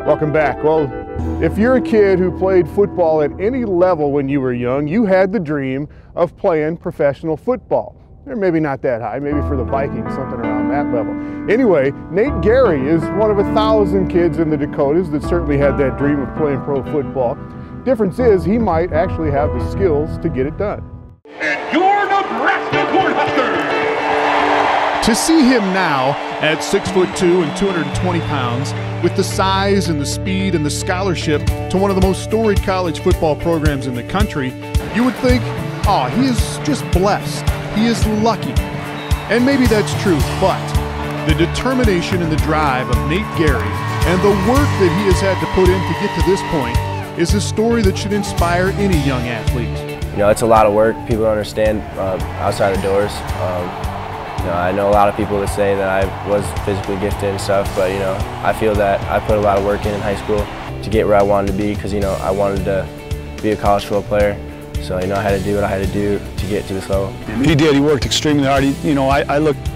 Welcome back. Well, if you're a kid who played football at any level when you were young, you had the dream of playing professional football. Or maybe not that high, maybe for the Vikings, something around that level. Anyway, Nate Gerry is one of 1,000 kids in the Dakotas that certainly had that dream of playing pro football. Difference is he might actually have the skills to get it done. And your Nebraska Cornhuskers! To see him now at 6'2" and 220 pounds, with the size and the speed and the scholarship to one of the most storied college football programs in the country, you would think, oh, he is just blessed. He is lucky. And maybe that's true, but the determination and the drive of Nate Gerry and the work that he has had to put in to get to this point is a story that should inspire any young athlete. You know, it's a lot of work. People don't understand outside the doors. You know, I know a lot of people that say that I was physically gifted and stuff, but you know, I feel that I put a lot of work in high school to get where I wanted to be, because you know, I wanted to be a college football player. So you know, I had to do what I had to do to get to this level. He did. He worked extremely hard. You know, I looked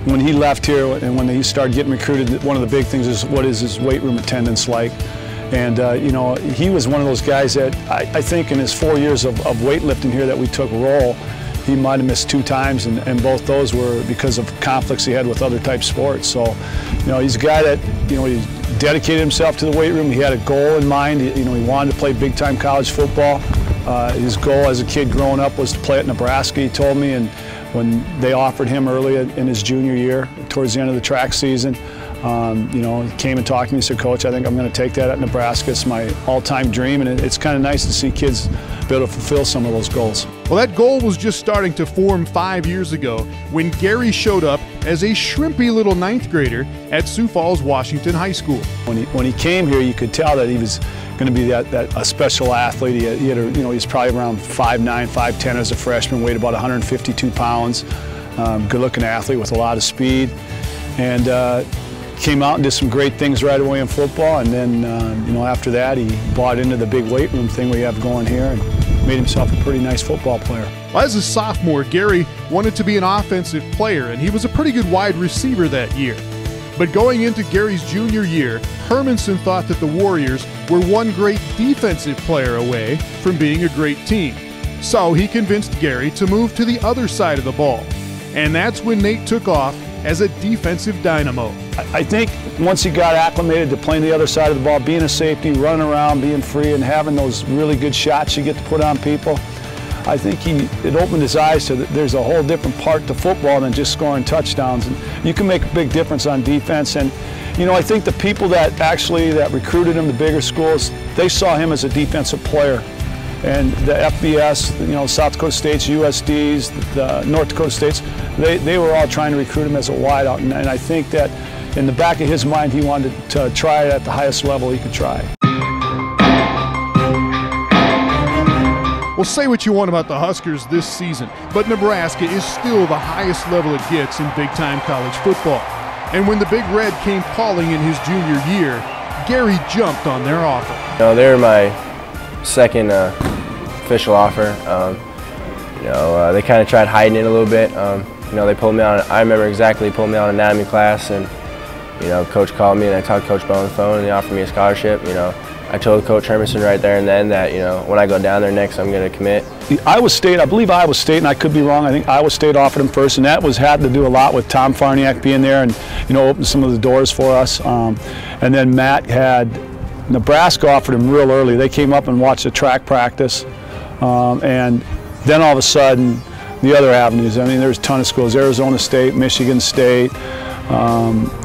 when he left here and when he started getting recruited. One of the big things is, what is his weight room attendance like? And you know, he was one of those guys that I think in his 4 years of weightlifting here that we took roll, he might have missed 2 times, and both those were because of conflicts he had with other type sports. So, you know, he's a guy that, you know, he dedicated himself to the weight room. He had a goal in mind. You know, he wanted to play big-time college football. His goal as a kid growing up was to play at Nebraska, he told me, and when they offered him early in his junior year, towards the end of the track season, you know, he came and talked to me and said, Coach, I think I'm going to take that at Nebraska. It's my all-time dream, and it's kind of nice to see kids be able to fulfill some of those goals. Well, that goal was just starting to form 5 years ago when Gerry showed up as a shrimpy little 9th grader at Sioux Falls Washington High School. When he came here, you could tell that he was going to be a special athlete. He had you know, he was probably around 5'9", 5'10" as a freshman, weighed about 152 pounds. Good-looking athlete with a lot of speed, and came out and did some great things right away in football. And then, you know, after that, he bought into the big weight room thing we have going here and made himself a pretty nice football player. Well, as a sophomore, Gerry wanted to be an offensive player, and he was a pretty good wide receiver that year. But going into Gerry's junior year, Hermanson thought that the Warriors were one great defensive player away from being a great team. So he convinced Gerry to move to the other side of the ball. And that's when Nate took off as a defensive dynamo. I think once he got acclimated to playing the other side of the ball, being a safety, running around, being free, and having those really good shots you get to put on people, I think it opened his eyes to there's a whole different part to football than just scoring touchdowns. And you can make a big difference on defense. And you know, I think the people that recruited him, the bigger schools, they saw him as a defensive player. And the FBS, you know, South Dakota States, USDs, the North Dakota States, they were all trying to recruit him as a wideout. And I think that in the back of his mind, he wanted to try it at the highest level he could try. Well, say what you want about the Huskers this season, but Nebraska is still the highest level it gets in big-time college football. And when the Big Red came calling in his junior year, Gerry jumped on their offer. You know, they were my second official offer. You know, they kind of tried hiding it a little bit. You know, they pulled me on. I remember exactly, pulled me on an anatomy class, and you know, Coach called me, and I talked to Coach Bell on the phone, and they offered me a scholarship. You know, I told Coach Hermanson right there and then that, you know, when I go down there next, I'm going to commit. Iowa State, I believe Iowa State, and I could be wrong, I think Iowa State offered him first, and that had to do a lot with Tom Farniak being there and, you know, opened some of the doors for us. And then Matt had, Nebraska offered him real early. They came up and watched the track practice, and then all of a sudden, the other avenues, I mean, there's a ton of schools, Arizona State, Michigan State,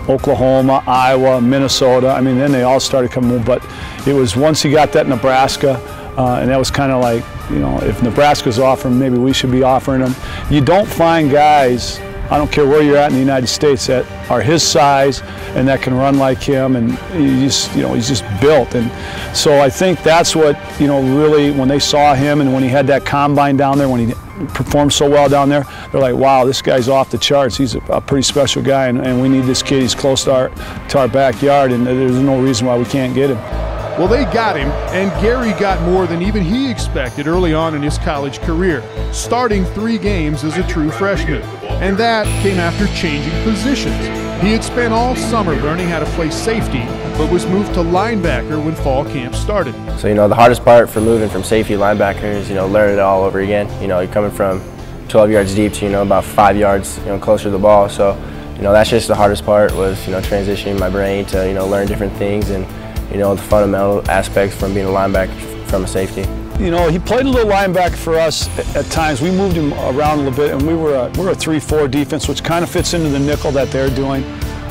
Oklahoma, Iowa, Minnesota. I mean, then they all started coming, but it was once he got that Nebraska, and that was kind of like, you know, if Nebraska's offering, maybe we should be offering them. You don't find guys, I don't care where you're at in the United States, that are his size and that can run like him, and he's just built. And so I think that's what, you know, really, when they saw him and when he had that combine down there, when he performed so well down there, they're like, wow, this guy's off the charts. He's a pretty special guy, and we need this kid. He's close to our backyard, and there's no reason why we can't get him. Well, they got him, and Gerry got more than even he expected early on in his college career, starting 3 games as a true freshman. And that came after changing positions. He had spent all summer learning how to play safety, but was moved to linebacker when fall camp started. So, you know, the hardest part for moving from safety to linebacker is, you know, learning it all over again. You know, you're coming from 12 yards deep to, you know, about 5 yards, you know, closer to the ball. So, you know, that's just the hardest part was, you know, transitioning my brain to, you know, learn different things and, you know, the fundamental aspects from being a linebacker from a safety. You know, he played a little linebacker for us at times. We moved him around a little bit, and we're a 3-4 defense, which kind of fits into the nickel that they're doing.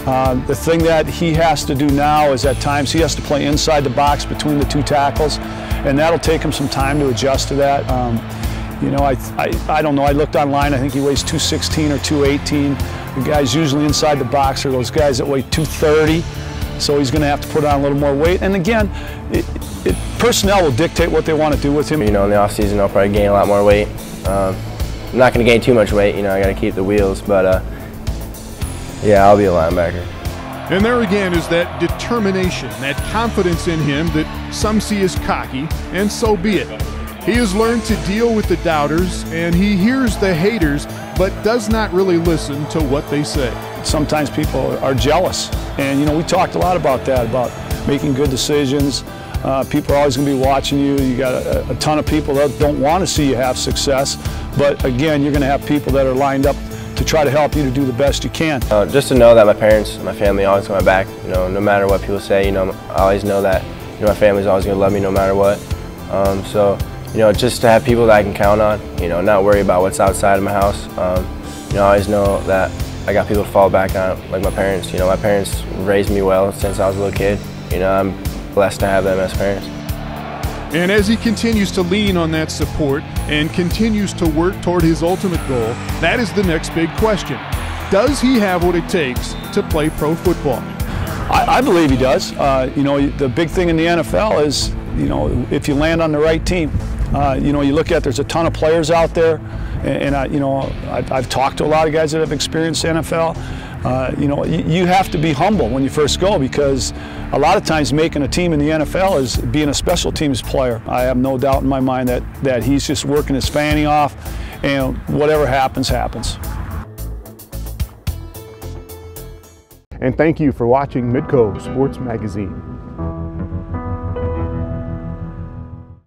The thing that he has to do now is at times he has to play inside the box between the two tackles, and that'll take him some time to adjust to that. You know, I don't know. I looked online. I think he weighs 216 or 218. The guys usually inside the box are those guys that weigh 230. So he's going to have to put on a little more weight. And again, personnel will dictate what they want to do with him. You know, in the off season, I'll probably gain a lot more weight. I'm not going to gain too much weight. You know, I got to keep the wheels. But yeah, I'll be a linebacker. And there again is that determination, that confidence in him that some see as cocky, and so be it. He has learned to deal with the doubters, and he hears the haters, but does not really listen to what they say. Sometimes people are jealous, and you know, we talked a lot about that, about making good decisions. People are always going to be watching you. You got a ton of people that don't want to see you have success, but again, you're going to have people that are lined up to try to help you to do the best you can. Just to know that my parents, my family always got my back. You know, no matter what people say, you know, I always know that, you know, my family's always going to love me no matter what. So, you know, just to have people that I can count on, you know, not worry about what's outside of my house. You know, I always know that I got people to fall back on, like my parents. You know, my parents raised me well since I was a little kid. You know, I'm blessed to have them as parents. And as he continues to lean on that support and continues to work toward his ultimate goal, that is the next big question. Does he have what it takes to play pro football? I believe he does. You know, the big thing in the NFL is, you know, if you land on the right team. You know, you look at, there's a ton of players out there, and you know, I've talked to a lot of guys that have experienced NFL. You know, you have to be humble when you first go, because a lot of times making a team in the NFL is being a special teams player. I have no doubt in my mind that he's just working his fanny off, and whatever happens, happens. And thank you for watching Midco Sports Magazine.